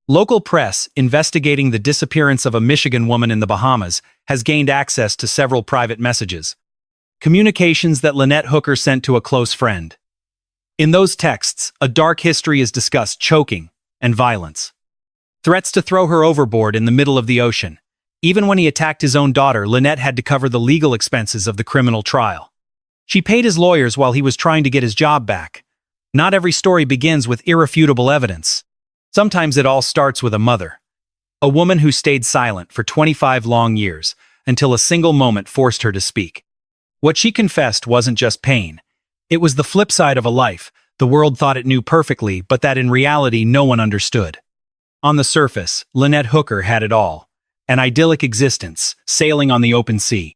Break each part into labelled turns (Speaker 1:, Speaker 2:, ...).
Speaker 1: Local press, investigating the disappearance of a Michigan woman in the Bahamas, has gained access to several private messages. Communications that Lynette Hooker sent to a close friend. In those texts, a dark history is discussed: choking and violence. Threats to throw her overboard in the middle of the ocean. Even when he attacked his own daughter, Lynette had to cover the legal expenses of the criminal trial. She paid his lawyers while he was trying to get his job back. Not every story begins with irrefutable evidence. Sometimes it all starts with a mother. A woman who stayed silent for 25 long years, until a single moment forced her to speak. What she confessed wasn't just pain. It was the flip side of a life the world thought it knew perfectly, but that in reality no one understood. On the surface, Lynette Hooker had it all. An idyllic existence, sailing on the open sea.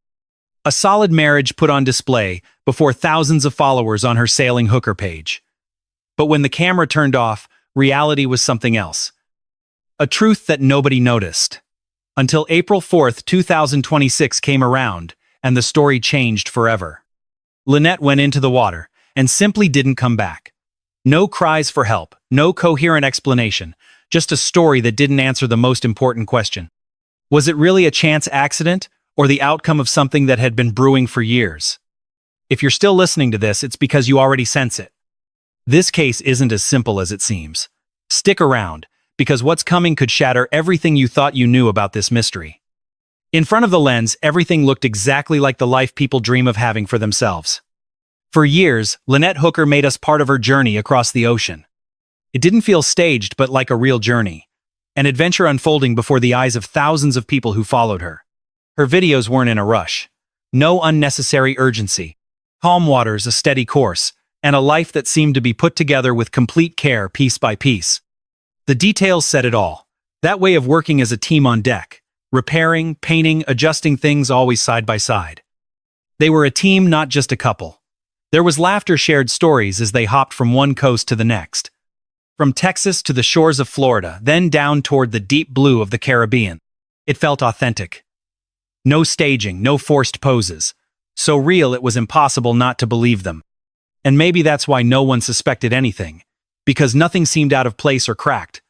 Speaker 1: A solid marriage put on display before thousands of followers on her Sailing Hooker page. But when the camera turned off, reality was something else. A truth that nobody noticed. Until April 4th, 2026 came around, and the story changed forever. Lynette went into the water and simply didn't come back. No cries for help, no coherent explanation, just a story that didn't answer the most important question. Was it really a chance accident, or the outcome of something that had been brewing for years? If you're still listening to this, it's because you already sense it. This case isn't as simple as it seems. Stick around, because what's coming could shatter everything you thought you knew about this mystery. In front of the lens, everything looked exactly like the life people dream of having for themselves. For years, Lynette Hooker made us part of her journey across the ocean. It didn't feel staged, but like a real journey. An adventure unfolding before the eyes of thousands of people who followed her. Her videos weren't in a rush. No unnecessary urgency. Calm waters, a steady course, and a life that seemed to be put together with complete care piece by piece. The details said it all. That way of working as a team on deck. Repairing, painting, adjusting things always side by side. They were a team, not just a couple. There was laughter, shared stories as they hopped from one coast to the next. From Texas to the shores of Florida, then down toward the deep blue of the Caribbean. It felt authentic. No staging, no forced poses. So real it was impossible not to believe them. And maybe that's why no one suspected anything. Because nothing seemed out of place or cracked.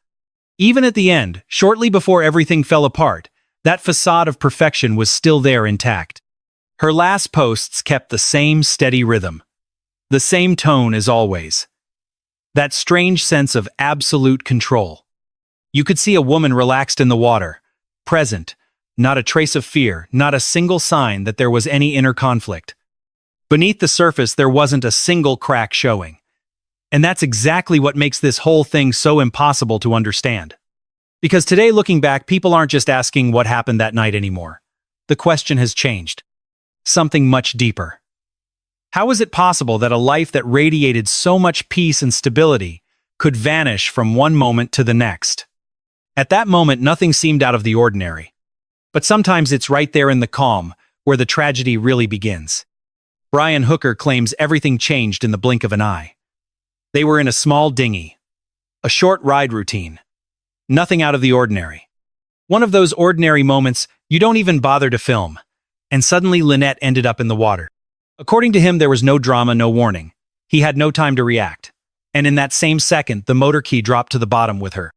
Speaker 1: Even at the end, shortly before everything fell apart, that facade of perfection was still there intact. Her last posts kept the same steady rhythm. The same tone as always. That strange sense of absolute control. You could see a woman relaxed in the water, present, not a trace of fear, not a single sign that there was any inner conflict. Beneath the surface, there wasn't a single crack showing. And that's exactly what makes this whole thing so impossible to understand. Because today, looking back, people aren't just asking what happened that night anymore. The question has changed. Something much deeper. How is it possible that a life that radiated so much peace and stability could vanish from one moment to the next? At that moment, nothing seemed out of the ordinary. But sometimes it's right there in the calm where the tragedy really begins. Brian Hooker claims everything changed in the blink of an eye. They were in a small dinghy. A short ride routine. Nothing out of the ordinary. One of those ordinary moments you don't even bother to film. And suddenly Lynette ended up in the water. According to him, there was no drama, no warning. He had no time to react. And in that same second, the motor key dropped to the bottom with her.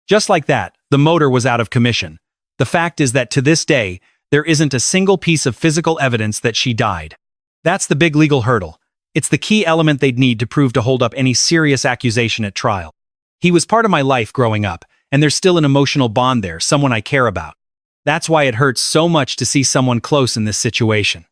Speaker 1: Just like that, the motor was out of commission. The fact is that to this day, there isn't a single piece of physical evidence that she died. That's the big legal hurdle. It's the key element they'd need to prove to hold up any serious accusation at trial. He was part of my life growing up, and there's still an emotional bond there, someone I care about. That's why it hurts so much to see someone close in this situation.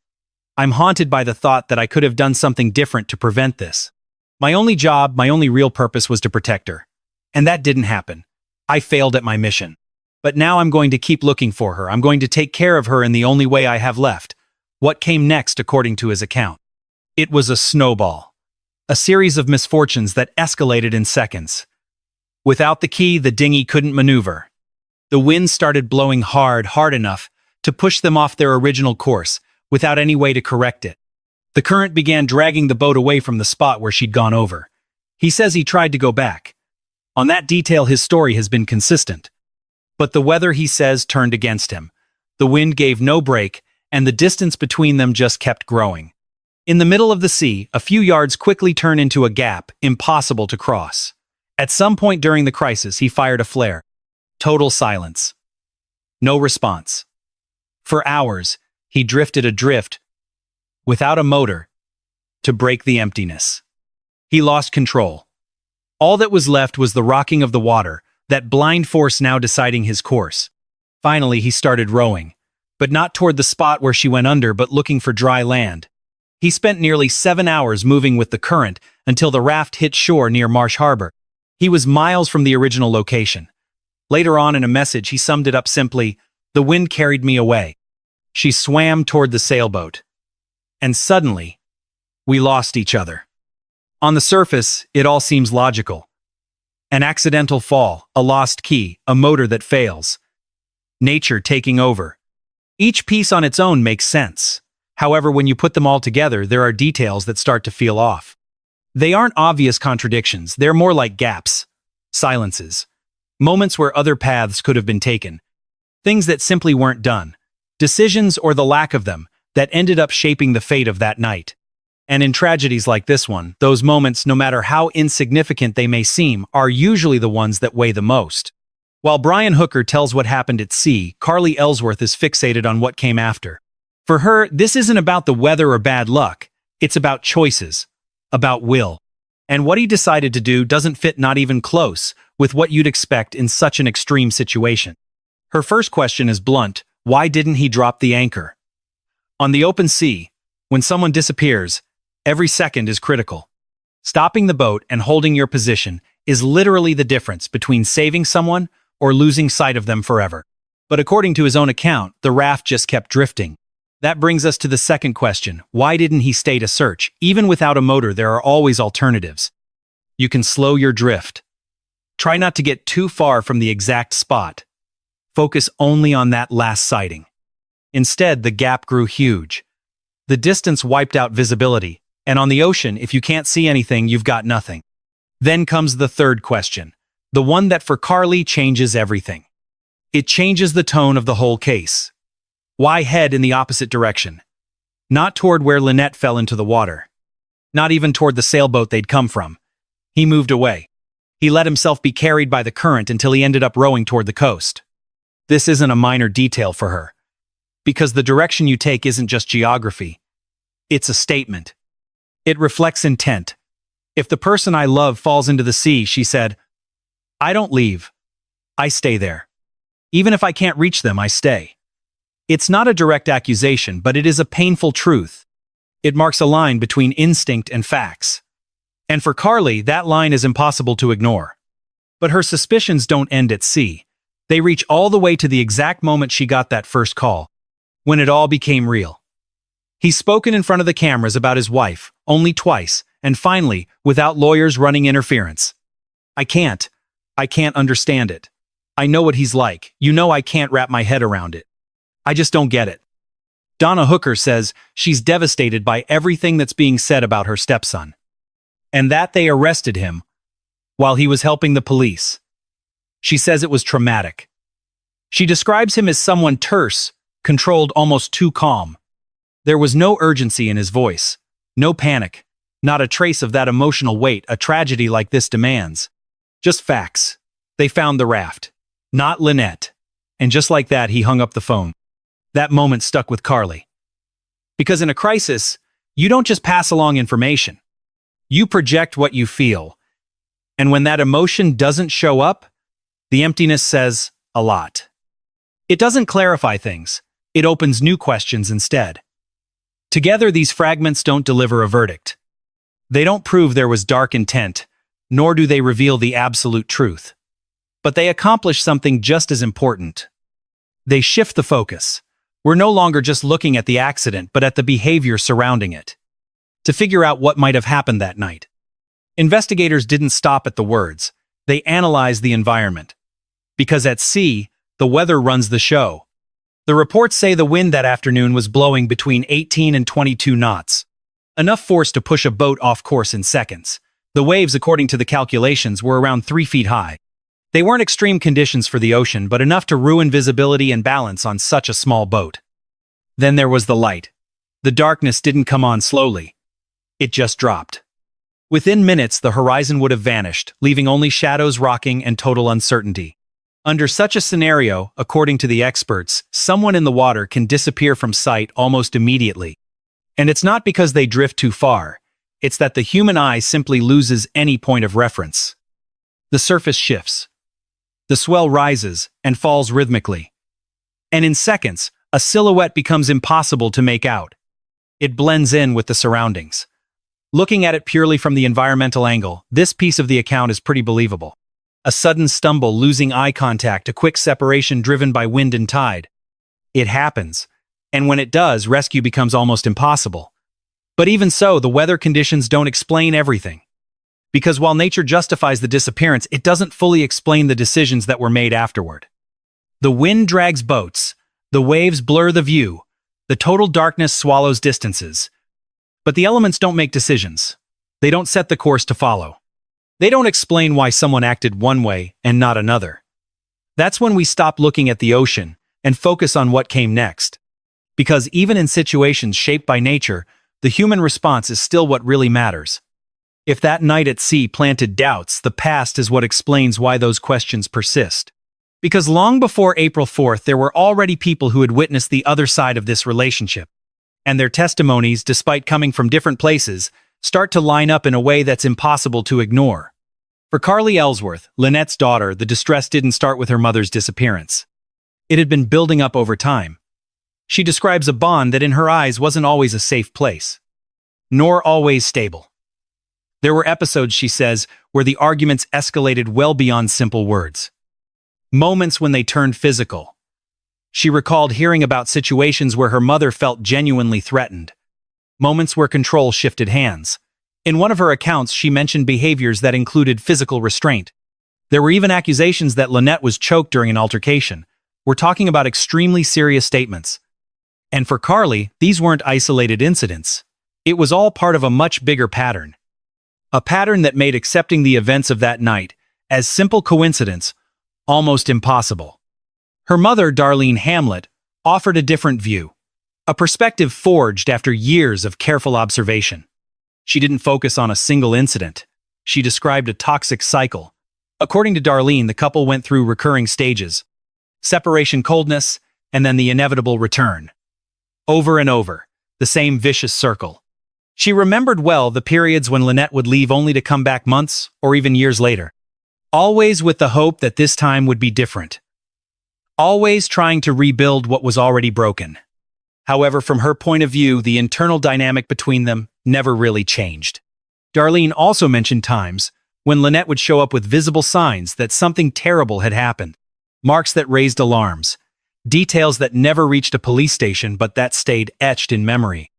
Speaker 1: I'm haunted by the thought that I could have done something different to prevent this. My only job, my only real purpose was to protect her. And that didn't happen. I failed at my mission. But now I'm going to keep looking for her. I'm going to take care of her in the only way I have left. What came next, according to his account? It was a snowball. A series of misfortunes that escalated in seconds. Without the key, the dinghy couldn't maneuver. The wind started blowing hard enough to push them off their original course, without any way to correct it. The current began dragging the boat away from the spot where she'd gone over. He says he tried to go back. On that detail, his story has been consistent. But the weather, he says, turned against him. The wind gave no break, and the distance between them just kept growing. In the middle of the sea, a few yards quickly turned into a gap, impossible to cross. At some point during the crisis, he fired a flare. Total silence. No response. For hours, he drifted adrift, without a motor, to break the emptiness. He lost control. All that was left was the rocking of the water, that blind force now deciding his course. Finally, he started rowing, but not toward the spot where she went under, but looking for dry land. He spent nearly 7 hours moving with the current until the raft hit shore near Marsh Harbor. He was miles from the original location. Later on in a message, he summed it up simply, "The wind carried me away." She swam toward the sailboat. And suddenly, we lost each other. On the surface, it all seems logical. An accidental fall, a lost key, a motor that fails. Nature taking over. Each piece on its own makes sense. However, when you put them all together, there are details that start to feel off. They aren't obvious contradictions, they're more like gaps, silences, moments where other paths could have been taken, things that simply weren't done, decisions or the lack of them that ended up shaping the fate of that night. And in tragedies like this one, those moments, no matter how insignificant they may seem, are usually the ones that weigh the most. While Brian Hooker tells what happened at sea, Carly Ellsworth is fixated on what came after. For her, this isn't about the weather or bad luck, it's about choices, about will. And what he decided to do doesn't fit not even close with what you'd expect in such an extreme situation. Her first question is blunt: why didn't he drop the anchor? On the open sea, when someone disappears, every second is critical. Stopping the boat and holding your position is literally the difference between saving someone or losing sight of them forever. But according to his own account, the raft just kept drifting. That brings us to the second question: why didn't he stay to search? Even without a motor, there are always alternatives. You can slow your drift. Try not to get too far from the exact spot. Focus only on that last sighting. Instead, the gap grew huge. The distance wiped out visibility, and on the ocean, if you can't see anything, you've got nothing. Then comes the third question, the one that for Carly changes everything. It changes the tone of the whole case. Why head in the opposite direction? Not toward where Lynette fell into the water. Not even toward the sailboat they'd come from. He moved away. He let himself be carried by the current until he ended up rowing toward the coast. This isn't a minor detail for her. Because the direction you take isn't just geography. It's a statement. It reflects intent. If the person I love falls into the sea, she said, I don't leave. I stay there. Even if I can't reach them, I stay. It's not a direct accusation, but it is a painful truth. It marks a line between instinct and facts. And for Carly, that line is impossible to ignore. But her suspicions don't end at sea. They reach all the way to the exact moment she got that first call, when it all became real. He's spoken in front of the cameras about his wife, only twice, and finally, without lawyers running interference. I can't understand it. I know what he's like. You know I can't wrap my head around it. I just don't get it. Donna Hooker says she's devastated by everything that's being said about her stepson. And that they arrested him while he was helping the police. She says it was traumatic. She describes him as someone terse, controlled, almost too calm. There was no urgency in his voice, no panic, not a trace of that emotional weight a tragedy like this demands. Just facts. They found the raft, not Lynette. And just like that, he hung up the phone. That moment stuck with Carly. Because in a crisis, you don't just pass along information. You project what you feel. And when that emotion doesn't show up, the emptiness says a lot. It doesn't clarify things. It opens new questions instead. Together, these fragments don't deliver a verdict. They don't prove there was dark intent, nor do they reveal the absolute truth. But they accomplish something just as important. They shift the focus. We're no longer just looking at the accident, but at the behavior surrounding it. To figure out what might have happened that night. Investigators didn't stop at the words. They analyzed the environment. Because at sea, the weather runs the show. The reports say the wind that afternoon was blowing between 18 and 22 knots. Enough force to push a boat off course in seconds. The waves, according to the calculations, were around 3 feet high. They weren't extreme conditions for the ocean, but enough to ruin visibility and balance on such a small boat. Then there was the light. The darkness didn't come on slowly. It just dropped. Within minutes, the horizon would have vanished, leaving only shadows rocking and total uncertainty. Under such a scenario, according to the experts, someone in the water can disappear from sight almost immediately. And it's not because they drift too far, it's that the human eye simply loses any point of reference. The surface shifts. The swell rises and falls rhythmically. And in seconds, a silhouette becomes impossible to make out. It blends in with the surroundings. Looking at it purely from the environmental angle, this piece of the account is pretty believable. A sudden stumble, losing eye contact, a quick separation driven by wind and tide. It happens, and when it does, rescue becomes almost impossible. But even so, the weather conditions don't explain everything. Because while nature justifies the disappearance, it doesn't fully explain the decisions that were made afterward. The wind drags boats, the waves blur the view, the total darkness swallows distances. But the elements don't make decisions. They don't set the course to follow. They don't explain why someone acted one way and not another. That's when we stop looking at the ocean and focus on what came next. Because even in situations shaped by nature, the human response is still what really matters. If that night at sea planted doubts, the past is what explains why those questions persist. Because long before April 4th, there were already people who had witnessed the other side of this relationship. And their testimonies, despite coming from different places, start to line up in a way that's impossible to ignore. For Carly Ellsworth, Lynette's daughter, the distress didn't start with her mother's disappearance. It had been building up over time. She describes a bond that in her eyes wasn't always a safe place, nor always stable. There were episodes, she says, where the arguments escalated well beyond simple words. Moments when they turned physical. She recalled hearing about situations where her mother felt genuinely threatened. Moments where control shifted hands. In one of her accounts, she mentioned behaviors that included physical restraint. There were even accusations that Lynette was choked during an altercation. We're talking about extremely serious statements. And for Carly, these weren't isolated incidents. It was all part of a much bigger pattern. A pattern that made accepting the events of that night as simple coincidence almost impossible. Her mother, Darlene Hamlet, offered a different view. A perspective forged after years of careful observation. She didn't focus on a single incident. She described a toxic cycle. According to Darlene, the couple went through recurring stages. Separation, coldness, and then the inevitable return. Over and over, the same vicious circle. She remembered well the periods when Lynette would leave only to come back months or even years later. Always with the hope that this time would be different. Always trying to rebuild what was already broken. However, from her point of view, the internal dynamic between them never really changed. Darlene also mentioned times when Lynette would show up with visible signs that something terrible had happened. Marks that raised alarms. Details that never reached a police station but that stayed etched in memory.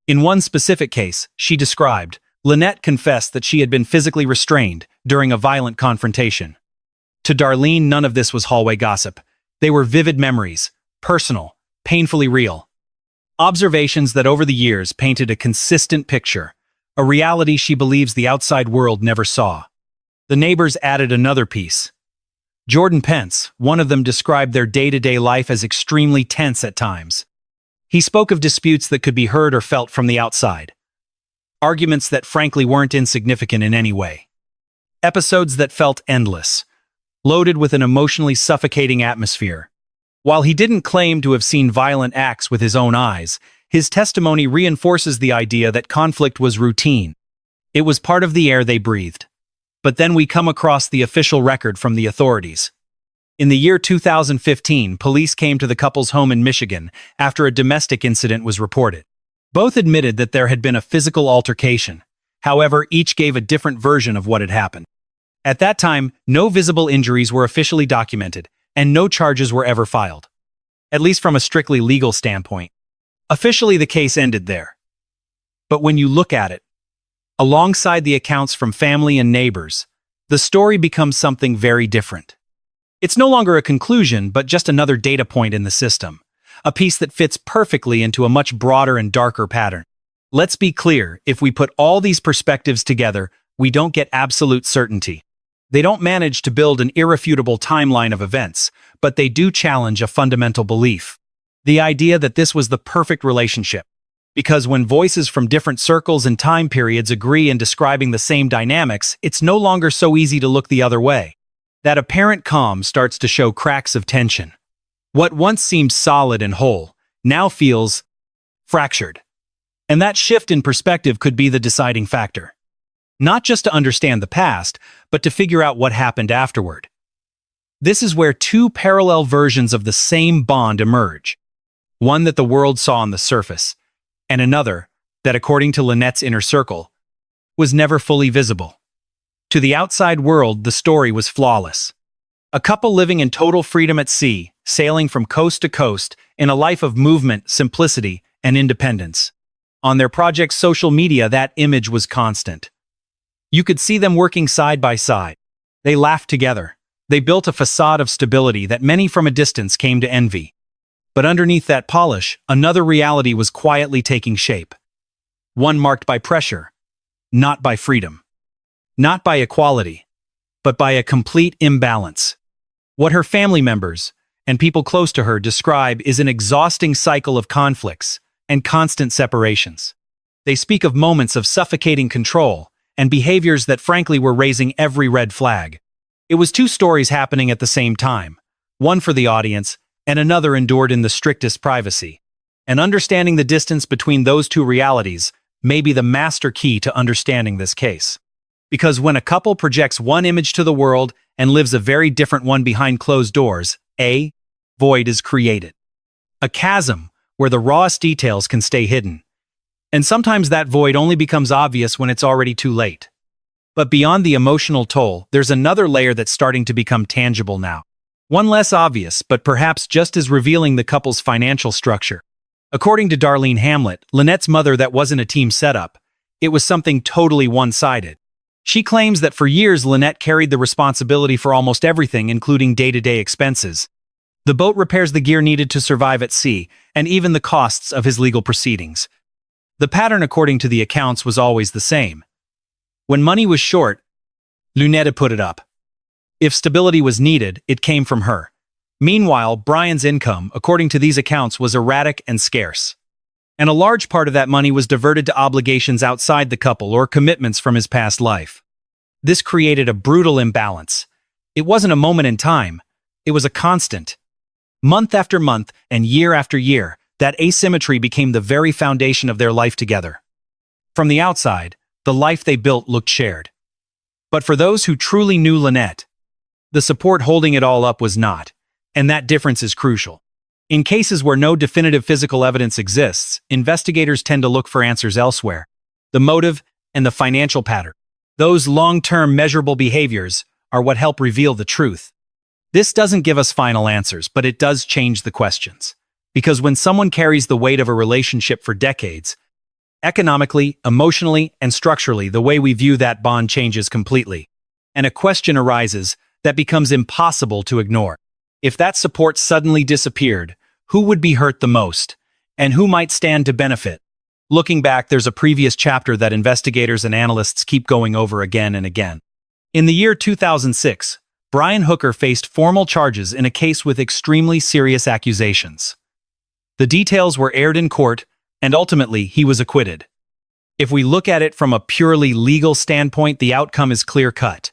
Speaker 1: In one specific case, she described, Lynette confessed that she had been physically restrained during a violent confrontation. To Darlene, none of this was hallway gossip. They were vivid memories, personal, painfully real. Observations that over the years painted a consistent picture, a reality she believes the outside world never saw. The neighbors added another piece. Jordan Pence, one of them, described their day-to-day life as extremely tense at times. He spoke of disputes that could be heard or felt from the outside. Arguments that frankly weren't insignificant in any way. Episodes that felt endless, loaded with an emotionally suffocating atmosphere. While he didn't claim to have seen violent acts with his own eyes, his testimony reinforces the idea that conflict was routine. It was part of the air they breathed. But then we come across the official record from the authorities. In the year 2015, police came to the couple's home in Michigan after a domestic incident was reported. Both admitted that there had been a physical altercation. However, each gave a different version of what had happened. At that time, no visible injuries were officially documented, and no charges were ever filed. At least from a strictly legal standpoint. Officially, the case ended there. But when you look at it, alongside the accounts from family and neighbors, the story becomes something very different. It's no longer a conclusion, but just another data point in the system. A piece that fits perfectly into a much broader and darker pattern. Let's be clear, if we put all these perspectives together, we don't get absolute certainty. They don't manage to build an irrefutable timeline of events, but they do challenge a fundamental belief. The idea that this was the perfect relationship. Because when voices from different circles and time periods agree in describing the same dynamics, it's no longer so easy to look the other way. That apparent calm starts to show cracks of tension. What once seemed solid and whole now feels fractured. And that shift in perspective could be the deciding factor. Not just to understand the past, but to figure out what happened afterward. This is where two parallel versions of the same bond emerge. One that the world saw on the surface, and another that, according to Lynette's inner circle, was never fully visible. To the outside world, the story was flawless. A couple living in total freedom at sea, sailing from coast to coast in a life of movement, simplicity, and independence. On their project's social media, that image was constant. You could see them working side by side. They laughed together. They built a facade of stability that many from a distance came to envy. But underneath that polish, another reality was quietly taking shape. One marked by pressure, not by freedom. Not by equality, but by a complete imbalance. What her family members and people close to her describe is an exhausting cycle of conflicts and constant separations. They speak of moments of suffocating control and behaviors that frankly were raising every red flag. It was two stories happening at the same time, one for the audience and another endured in the strictest privacy. And understanding the distance between those two realities may be the master key to understanding this case. Because when a couple projects one image to the world and lives a very different one behind closed doors, a void is created. A chasm where the rawest details can stay hidden. And sometimes that void only becomes obvious when it's already too late. But beyond the emotional toll, there's another layer that's starting to become tangible now. One less obvious, but perhaps just as revealing: the couple's financial structure. According to Darlene Hamlet, Lynette's mother, that wasn't a team setup. It was something totally one-sided. She claims that for years Lynette carried the responsibility for almost everything, including day-to-day expenses. The boat repairs, the gear needed to survive at sea, and even the costs of his legal proceedings. The pattern, according to the accounts, was always the same. When money was short, Lynette put it up. If stability was needed, it came from her. Meanwhile, Brian's income, according to these accounts, was erratic and scarce. And a large part of that money was diverted to obligations outside the couple or commitments from his past life. This created a brutal imbalance. It wasn't a moment in time. It was a constant. Month after month and year after year, that asymmetry became the very foundation of their life together. From the outside, the life they built looked shared. But for those who truly knew Lynette, the support holding it all up was not, and that difference is crucial. In cases where no definitive physical evidence exists, investigators tend to look for answers elsewhere. The motive and the financial pattern. Those long-term measurable behaviors are what help reveal the truth. This doesn't give us final answers, but it does change the questions. Because when someone carries the weight of a relationship for decades, economically, emotionally, and structurally, the way we view that bond changes completely. And a question arises that becomes impossible to ignore. If that support suddenly disappeared, who would be hurt the most? And who might stand to benefit? Looking back, there's a previous chapter that investigators and analysts keep going over again and again. In the year 2006, Brian Hooker faced formal charges in a case with extremely serious accusations. The details were aired in court, and ultimately he was acquitted. If we look at it from a purely legal standpoint, the outcome is clear-cut.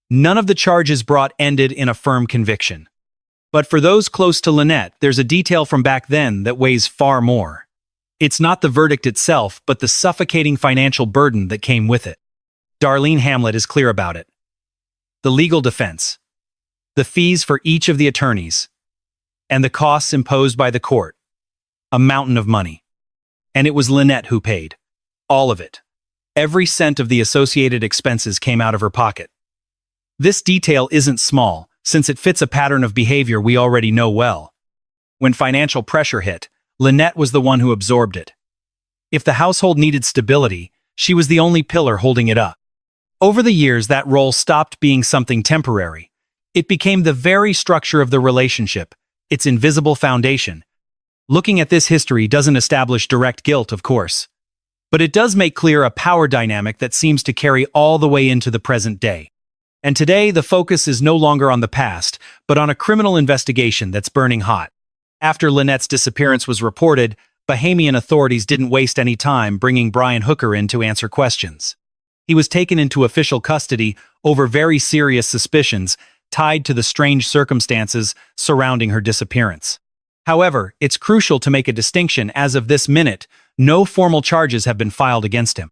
Speaker 1: None of the charges brought ended in a firm conviction. But for those close to Lynette, there's a detail from back then that weighs far more. It's not the verdict itself, but the suffocating financial burden that came with it. Darlene Hamlet is clear about it. The legal defense, the fees for each of the attorneys, and the costs imposed by the court. A mountain of money. And it was Lynette who paid. All of it. Every cent of the associated expenses came out of her pocket. This detail isn't small, since it fits a pattern of behavior we already know well. When financial pressure hit, Lynette was the one who absorbed it. If the household needed stability, she was the only pillar holding it up. Over the years, that role stopped being something temporary. It became the very structure of the relationship, its invisible foundation. Looking at this history doesn't establish direct guilt, of course. But it does make clear a power dynamic that seems to carry all the way into the present day. And today, the focus is no longer on the past, but on a criminal investigation that's burning hot. After Lynette's disappearance was reported, Bahamian authorities didn't waste any time bringing Brian Hooker in to answer questions. He was taken into official custody over very serious suspicions tied to the strange circumstances surrounding her disappearance. However, it's crucial to make a distinction. As of this minute, no formal charges have been filed against him.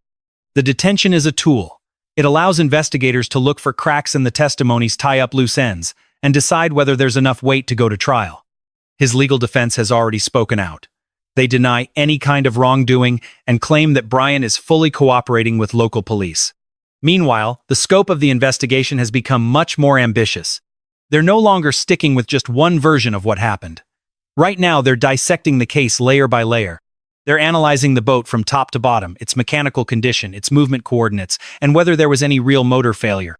Speaker 1: The detention is a tool. It allows investigators to look for cracks in the testimonies, tie up loose ends, and decide whether there's enough weight to go to trial. His legal defense has already spoken out. They deny any kind of wrongdoing and claim that Brian is fully cooperating with local police. Meanwhile, the scope of the investigation has become much more ambitious. They're no longer sticking with just one version of what happened. Right now, they're dissecting the case layer by layer. They're analyzing the boat from top to bottom, its mechanical condition, its movement coordinates, and whether there was any real motor failure.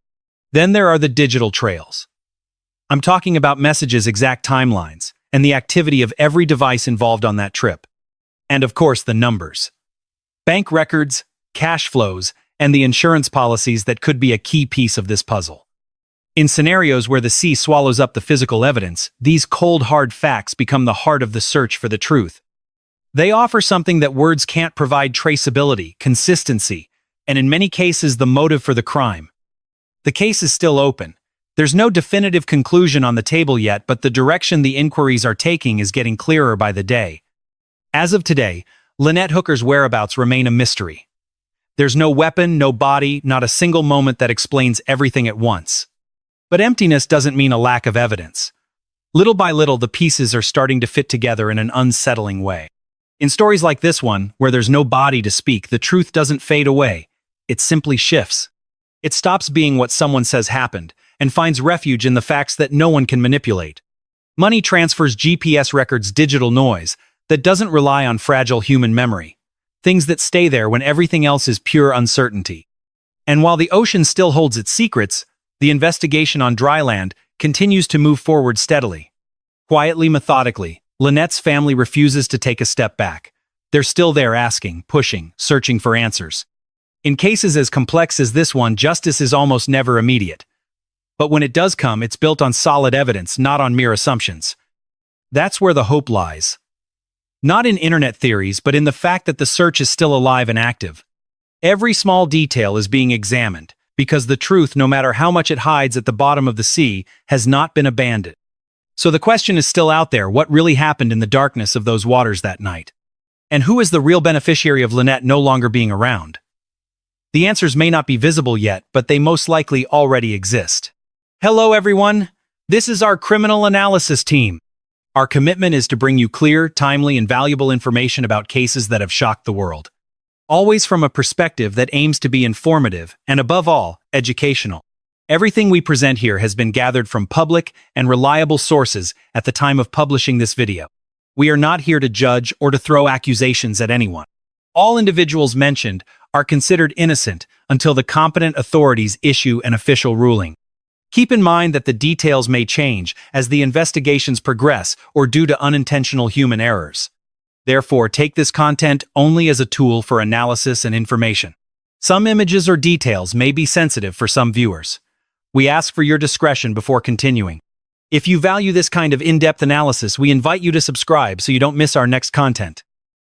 Speaker 1: Then there are the digital trails. I'm talking about messages, exact timelines, and the activity of every device involved on that trip. And of course, the numbers. Bank records, cash flows, and the insurance policies that could be a key piece of this puzzle. In scenarios where the sea swallows up the physical evidence, these cold, hard facts become the heart of the search for the truth. They offer something that words can't provide: traceability, consistency, and in many cases the motive for the crime. The case is still open. There's no definitive conclusion on the table yet, but the direction the inquiries are taking is getting clearer by the day. As of today, Lynette Hooker's whereabouts remain a mystery. There's no weapon, no body, not a single moment that explains everything at once. But emptiness doesn't mean a lack of evidence. Little by little, the pieces are starting to fit together in an unsettling way. In stories like this one, where there's no body to speak, the truth doesn't fade away. It simply shifts. It stops being what someone says happened and finds refuge in the facts that no one can manipulate. Money transfers, GPS records, digital noise that doesn't rely on fragile human memory. Things that stay there when everything else is pure uncertainty. And while the ocean still holds its secrets, the investigation on dry land continues to move forward steadily. Quietly, methodically, Lynette's family refuses to take a step back. They're still there, asking, pushing, searching for answers. In cases as complex as this one, justice is almost never immediate. But when it does come, it's built on solid evidence, not on mere assumptions. That's where the hope lies. Not in internet theories, but in the fact that the search is still alive and active. Every small detail is being examined, because the truth, no matter how much it hides at the bottom of the sea, has not been abandoned. So the question is still out there: what really happened in the darkness of those waters that night? And who is the real beneficiary of Lynette no longer being around? The answers may not be visible yet, but they most likely already exist. Hello everyone, this is our criminal analysis team. Our commitment is to bring you clear, timely, and valuable information about cases that have shocked the world. Always from a perspective that aims to be informative and, above all, educational. Everything we present here has been gathered from public and reliable sources at the time of publishing this video. We are not here to judge or to throw accusations at anyone. All individuals mentioned are considered innocent until the competent authorities issue an official ruling. Keep in mind that the details may change as the investigations progress or due to unintentional human errors. Therefore, take this content only as a tool for analysis and information. Some images or details may be sensitive for some viewers. We ask for your discretion before continuing. If you value this kind of in-depth analysis, we invite you to subscribe so you don't miss our next content.